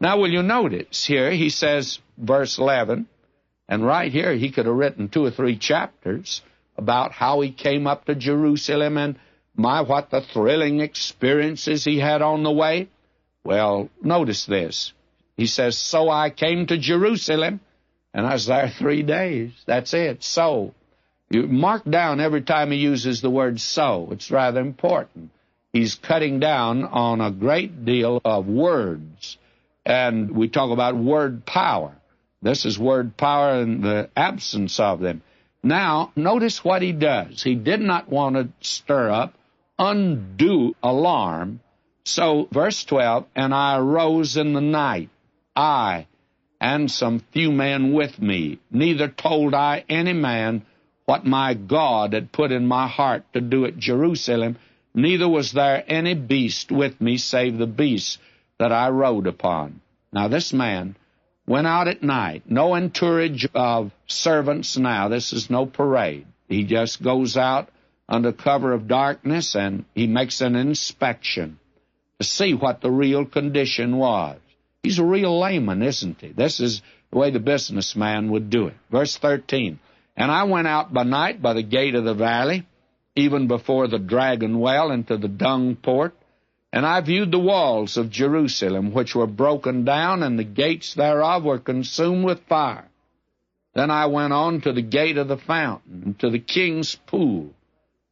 Now, will you notice here, he says, verse 11, and right here he could have written 2 or 3 chapters about how he came up to Jerusalem and what the thrilling experiences he had on the way. Well, notice this. He says, so I came to Jerusalem, and I was there 3 days. That's it. So, you mark down every time he uses the word so. It's rather important. He's cutting down on a great deal of words. And we talk about word power. This is word power and the absence of them. Now, notice what he does. He did not want to stir up undue alarm. So, verse 12, and I arose in the night, I and some few men with me. Neither told I any man what my God had put in my heart to do at Jerusalem, neither was there any beast with me save the beast that I rode upon. Now, this man went out at night, no entourage of servants now. This is no parade. He just goes out under cover of darkness, and he makes an inspection to see what the real condition was. He's a real layman, isn't he? This is the way the businessman would do it. Verse 13, and I went out by night by the gate of the valley, even before the dragon well, into the dung port, and I viewed the walls of Jerusalem, which were broken down, and the gates thereof were consumed with fire. Then I went on to the gate of the fountain, and to the king's pool,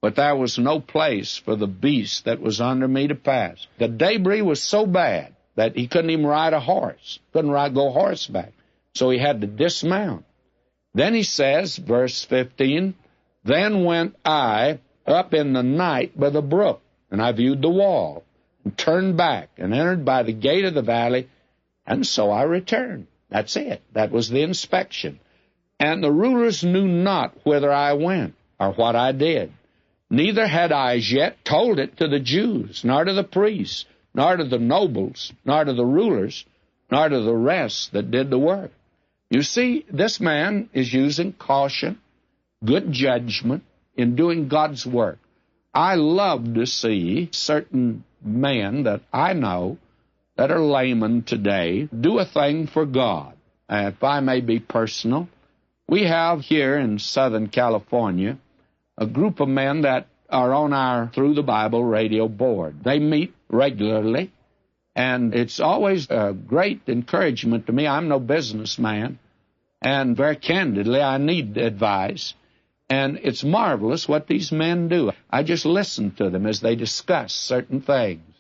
but there was no place for the beast that was under me to pass. The debris was so bad that he couldn't even ride a horse, go horseback, so he had to dismount. Then he says, verse 15, then went I up in the night by the brook, and I viewed the wall, and turned back, and entered by the gate of the valley, and so I returned. That's it. That was the inspection. And the rulers knew not whither I went, or what I did. Neither had I as yet told it to the Jews, nor to the priests, nor to the nobles, nor to the rulers, nor to the rest that did the work. You see, this man is using caution, good judgment in doing God's work. I love to see certain men that I know that are laymen today do a thing for God. If I may be personal, we have here in Southern California a group of men that are on our Through the Bible radio board. They meet regularly, and it's always a great encouragement to me. I'm no businessman, and very candidly, I need advice. And it's marvelous what these men do. I just listen to them as they discuss certain things.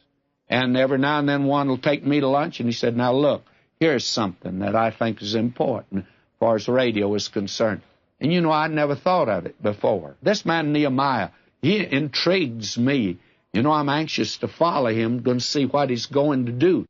And every now and then one will take me to lunch, and he said, now look, here's something that I think is important as far as radio is concerned. And you know, I never thought of it before. This man Nehemiah, he intrigues me. You know, I'm anxious to follow him, going to see what he's going to do.